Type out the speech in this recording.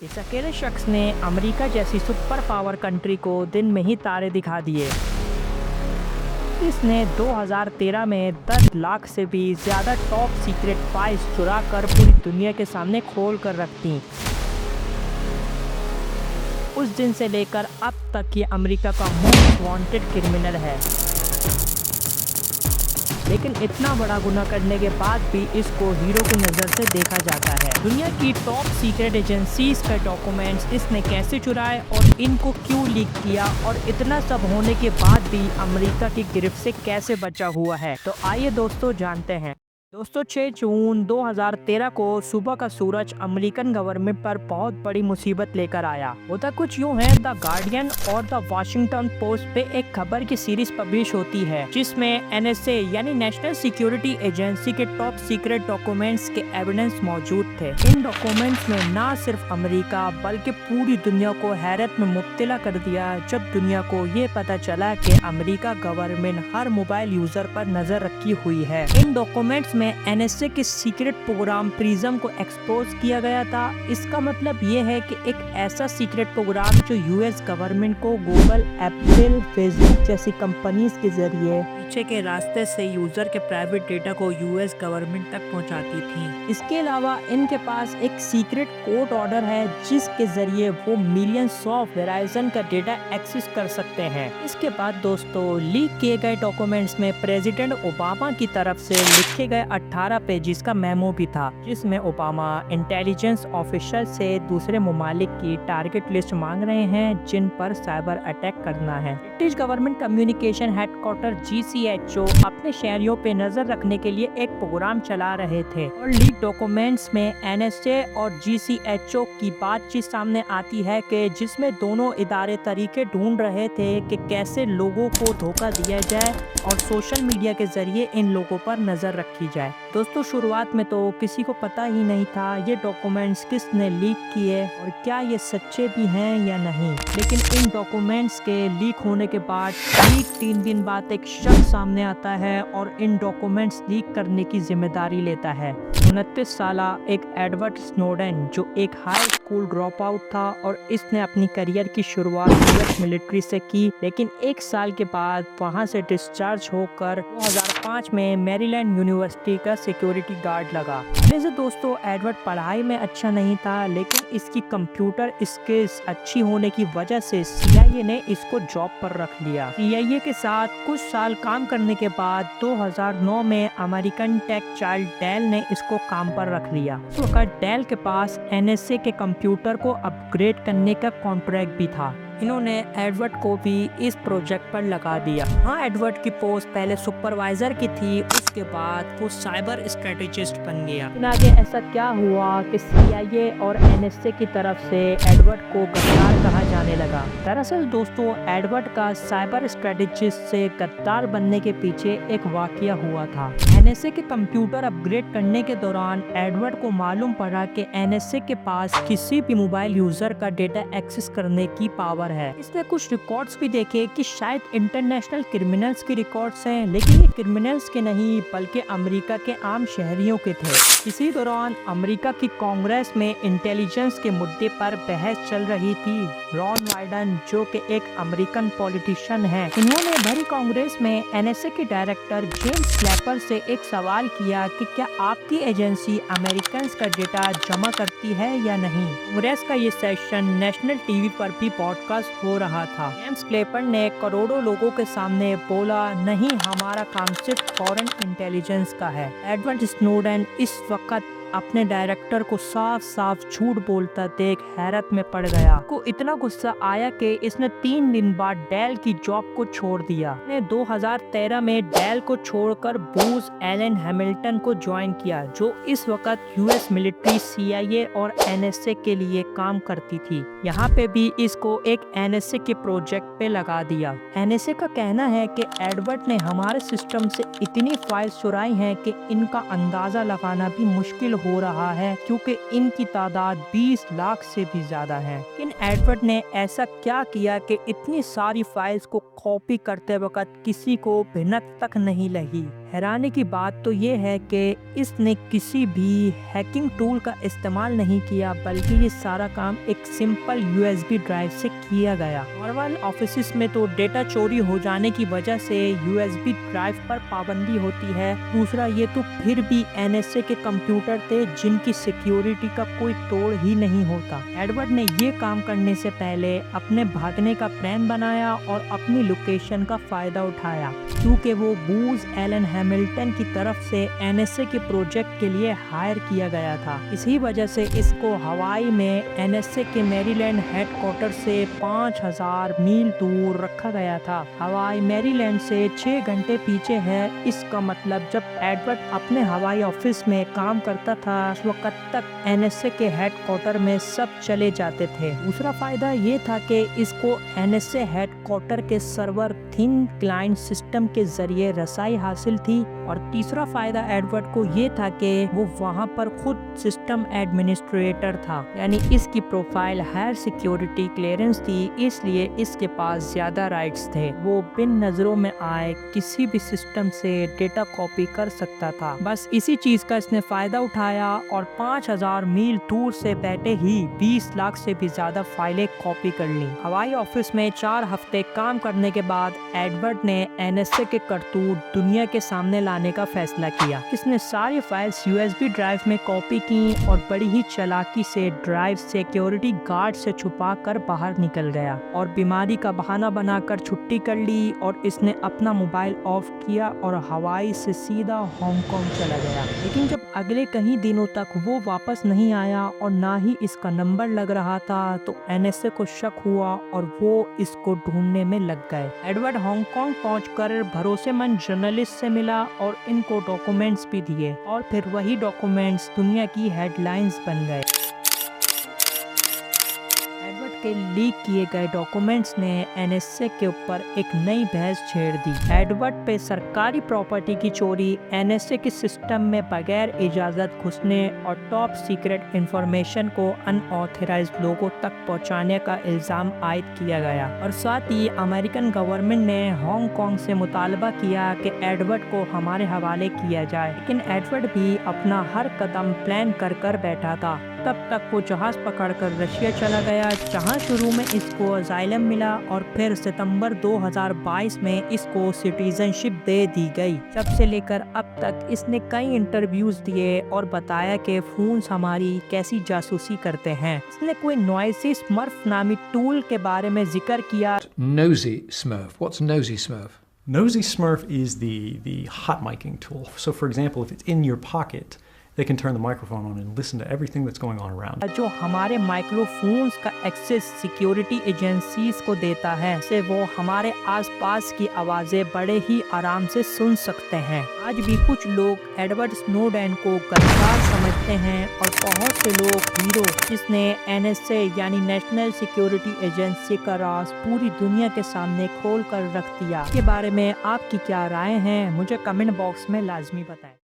इस अकेले शख्स ने अमेरिका जैसी सुपर पावर कंट्री को दिन में ही तारे दिखा दिए। इसने 2013 में 10 लाख से भी ज़्यादा टॉप सीक्रेट फाइल्स चुरा कर पूरी दुनिया के सामने खोल कर रख दी। उस दिन से लेकर अब तक ये अमेरिका का मोस्ट वांटेड क्रिमिनल है। लेकिन इतना बड़ा गुनाह करने के बाद भी इसको हीरो की नज़र से देखा जाता है। दुनिया की टॉप सीक्रेट एजेंसीज के डॉक्यूमेंट्स इसने कैसे चुराए और इनको क्यों लीक किया, और इतना सब होने के बाद भी अमेरिका की गिरफ्त से कैसे बचा हुआ है, तो आइए दोस्तों जानते हैं। दोस्तों 6 जून 2013 को सुबह का सूरज अमेरिकन गवर्नमेंट पर बहुत बड़ी मुसीबत लेकर आया। होता कुछ यूँ है, द गार्डियन और द वाशिंगटन पोस्ट पे एक खबर की सीरीज पब्लिश होती है जिसमें NSA यानी नेशनल सिक्योरिटी एजेंसी के टॉप सीक्रेट डॉक्यूमेंट्स के एविडेंस मौजूद थे। इन डॉक्यूमेंट्स में न सिर्फ अमेरिका बल्कि पूरी दुनिया को हैरत में मुब्तला कर दिया जब दुनिया को ये पता चला कि अमेरिका गवर्नमेंट हर मोबाइल यूजर पर नजर रखी हुई है। इन डॉक्यूमेंट्स में NSA के सीक्रेट प्रोग्राम प्रिज्म को एक्सपोज किया गया था। इसका मतलब ये है कि एक ऐसा सीक्रेट प्रोग्राम जो US गवर्नमेंट को गूगल, एप्पल, फेसबुक जैसी कंपनीज के जरिए पीछे के रास्ते से यूजर के प्राइवेट डेटा को US गवर्नमेंट तक पहुंचाती थी। इसके अलावा इनके पास एक सीक्रेट कोर्ट ऑर्डर है जिसके जरिए वो मिलियंस ऑफ वेराइजन का डेटा एक्सेस कर सकते हैं। इसके बाद दोस्तों लीक किए गए डॉक्यूमेंट्स में प्रेसिडेंट ओबामा की तरफ से लिखे गए 18 पेजेस का मेमो भी था जिसमें ओबामा इंटेलिजेंस ऑफिसर से दूसरे ममालिक की टारगेट लिस्ट मांग रहे हैं जिन पर साइबर अटैक करना है। British government communication headquarter GCHO अपने शहरियों पे नजर रखने के लिए एक प्रोग्राम चला रहे थे और लीक डॉक्यूमेंट्स में NSA और GCHO की बातचीत सामने आती है कि जिसमें दोनों इदारे तरीके ढूंढ रहे थे कि कैसे लोगों को धोखा दिया जाए और सोशल मीडिया के जरिए इन लोगों पर नजर रखी जाए। दोस्तों शुरुआत में तो किसी को पता ही नहीं था ये डॉक्यूमेंट्स किसने लीक किए और क्या ये सच्चे भी हैं या नहीं। लेकिन इन डॉक्यूमेंट्स के लीक होने के बाद ठीक 3 दिन बाद एक शख्स सामने आता है और इन डॉक्यूमेंट्स लीक करने की जिम्मेदारी लेता है। 29 साला एक एडवर्ड स्नोडेन जो एक हाई स्कूल ड्रॉप आउट था और इसने अपनी करियर की शुरुआत US मिलिट्री से की, लेकिन एक साल के बाद वहां से डिस्चार्ज होकर 2005 में मैरीलैंड यूनिवर्सिटी का सिक्योरिटी गार्ड लगा। वैसे दोस्तों एडवर्ड पढ़ाई में अच्छा नहीं था, लेकिन इसकी कंप्यूटर स्किल्स अच्छी होने की वजह से CIA ने इसको जॉब पर रख लिया। CIA के साथ कुछ साल काम करने के बाद 2009 में अमेरिकन टेक चाइल्ड डेल ने इसको काम पर रख लिया। उस वक्त डेल के पास NSA के कंप्यूटर को अपग्रेड करने का कॉन्ट्रैक्ट भी था। इन्होंने एडवर्ड को भी इस प्रोजेक्ट पर लगा दिया। हाँ, एडवर्ड की पोस्ट पहले सुपरवाइजर की थी, उसके बाद वो साइबर स्ट्रेटेजिस्ट बन गया। लेकिन आगे ऐसा क्या हुआ कि CIA और NSA की तरफ से एडवर्ड को गद्दार कहा जाने लगा। दरअसल दोस्तों एडवर्ड का साइबर स्ट्रेटेजिस्ट से गद्दार बनने के पीछे एक वाकया हुआ था। NSA के कंप्यूटर अपग्रेड करने के दौरान एडवर्ड को मालूम पड़ा कि NSA के पास किसी भी मोबाइल यूजर का डेटा एक्सेस करने की पावर है। इसने कुछ रिकॉर्ड्स भी देखे कि शायद इंटरनेशनल क्रिमिनल्स के रिकॉर्ड्स हैं, लेकिन ये क्रिमिनल्स के नहीं बल्कि अमेरिका के आम शहरियों के थे। इसी दौरान अमेरिका की कांग्रेस में इंटेलिजेंस के मुद्दे पर बहस चल रही थी। रॉन वाइडन जो कि एक अमेरिकन पॉलिटिशियन है, इन्होंने भरी कांग्रेस में NSA के डायरेक्टर जेम्स क्लैपर से एक सवाल किया कि क्या आपकी एजेंसी अमेरिकन का डेटा जमा करती है या नहीं। कांग्रेस का ये सेशन नेशनल टीवी पर भी ब्रॉडकास्ट हो रहा था। जेम्स क्लैपर ने करोड़ों लोगों के सामने बोला, नहीं, हमारा काम सिर्फ फॉरेन इंटेलिजेंस का है। एडवर्ड स्नोडेन इस वक्त अपने डायरेक्टर को साफ साफ झूठ बोलता देख हैरत में पड़ गया। को इतना गुस्सा आया कि इसने 3 दिन बाद डेल की जॉब को छोड़ दिया। ने 2013 में डेल को छोड़कर बूज एलन हैमिल्टन को ज्वाइन किया जो इस वक्त US मिलिट्री, CIA और NSA के लिए काम करती थी। यहाँ पे भी इसको एक NSA के प्रोजेक्ट पे लगा दिया। NSA का कहना है कि एडवर्ड ने हमारे सिस्टम से इतनी फाइल्स चुराई हैं कि इनका अंदाजा लगाना भी मुश्किल हो रहा है क्योंकि इनकी तादाद 20 लाख से भी ज्यादा है। लेकिन एडवर्ड ने ऐसा क्या किया कि इतनी सारी फाइल्स को कॉपी करते वक्त किसी को भिनक तक नहीं लगी। हैरानी की बात तो ये है कि इसने किसी भी हैकिंग टूल का इस्तेमाल नहीं किया, बल्कि ये सारा काम एक सिंपल USB ड्राइव से किया गया। नॉर्मल ऑफिस में तो डेटा चोरी हो जाने की वजह से USB ड्राइव पर पाबंदी होती है। दूसरा, ये तो फिर भी NSA के कंप्यूटर थे जिनकी सिक्योरिटी का कोई तोड़ ही नहीं होता। एडवर्ड ने ये काम करने से पहले अपने भागने का प्लान बनाया और अपनी लोकेशन का फायदा उठाया, क्योंकि वो बूज एलन हैमिल्टन की तरफ से NSA के प्रोजेक्ट के लिए हायर किया गया था। इसी वजह से इसको हवाई में NSA के मैरीलैंड हेडक्वार्टर से 5000 मील दूर रखा गया था। हवाई मैरीलैंड से 6 घंटे पीछे है। इसका मतलब जब एडवर्ड अपने हवाई ऑफिस में काम करता था, उस वक्त तक NSA के हेडक्वार्टर में सब चले जाते थे। दूसरा फायदा ये था कि इसको NSA हेडक्वार्टर के सर्वर थिन क्लाइंट सिस्टम के जरिए रसाई हासिल थी। और तीसरा फायदा एडवर्ड को ये था कि वो वहाँ पर खुद सिस्टम एडमिनिस्ट्रेटर था, यानी इसकी प्रोफाइल हायर सिक्योरिटी क्लियरेंस थी, इसलिए इसके पास ज्यादा राइट्स थे। वो बिन नजरों में आए किसी भी सिस्टम से डेटा कॉपी कर सकता था। बस इसी चीज का इसने फायदा उठाया और 5000 मील दूर से बैठे ही 20 लाख से भी ज्यादा फाइलें कॉपी कर ली। हवाई ऑफिस में 4 हफ्ते काम करने के बाद एडवर्ड ने NSA के करतूत दुनिया के सामने लाने का फैसला किया। इसने सारी फाइल्स USB ड्राइव में कॉपी की और बड़ी ही चालाकी से ड्राइव सिक्योरिटी गार्ड से छुपा कर बाहर निकल गया और बीमारी का बहाना बनाकर छुट्टी कर ली। और इसने अपना मोबाइल ऑफ किया और हवाई से सीधा हांगकांग चला गया। लेकिन जब अगले कई दिनों तक वो वापस नहीं आया और ना ही इसका नंबर लग रहा था, तो NSA को शक हुआ और वो इसको ढूंढने में लग गए। एडवर्ड हांगकांग पहुंचकर भरोसेमंद जर्नलिस्ट से मिला और इनको डॉक्यूमेंट्स भी दिए और फिर वही डॉक्यूमेंट्स दुनिया की हेडलाइंस बन गए। एडवर्ड के लीक किए गए डॉक्यूमेंट्स ने NSA के ऊपर एक नई बहस छेड़ दी। एडवर्ड पे सरकारी प्रॉपर्टी की चोरी, NSA के सिस्टम में बगैर इजाजत घुसने और टॉप सीक्रेट इंफॉर्मेशन को अनऑथराइज्ड लोगों तक पहुंचाने का इल्जाम आयद किया गया। और साथ ही अमेरिकन गवर्नमेंट ने हांगकांग से मुतालबा किया कि एडवर्ड को हमारे हवाले किया जाए। लेकिन एडवर्ड भी अपना हर कदम प्लान कर बैठा था। तब तक वो जहाज पकड़कर रशिया चला गया, जहां शुरू में इसको असाइलम मिला और फिर सितंबर 2022 में इसको सिटीजनशिप दे दी गई। जब से लेकर अब तक इसने कई इंटरव्यूज दिए और बताया कि फोन्स हमारी कैसी जासूसी करते हैं। इसने कोई नॉइसी स्मर्फ नामी टूल के बारे में जिक्र किया। Nosy Smurf. What's Nosy Smurf? Nosy Smurf is the hot micing tool. So for example, if it's in your pocket, they can turn the microphone on and listen to everything that's going on around. जो हमारे microphones का access security agencies को देता है, से वो हमारे आसपास की आवाजें बड़े ही आराम से सुन सकते हैं। आज भी कुछ लोग एडवर्ड स्नोडेन को गद्दार समझते हैं और बहुत से लोग हीरो, जिसने NSA यानी नेशनल सिक्योरिटी एजेंसी का राज पूरी दुनिया के सामने खोल कर रख दिया। के बारे में आपकी क्या राय है, मुझे कमेंट बॉक्स में लाजमी बताएं।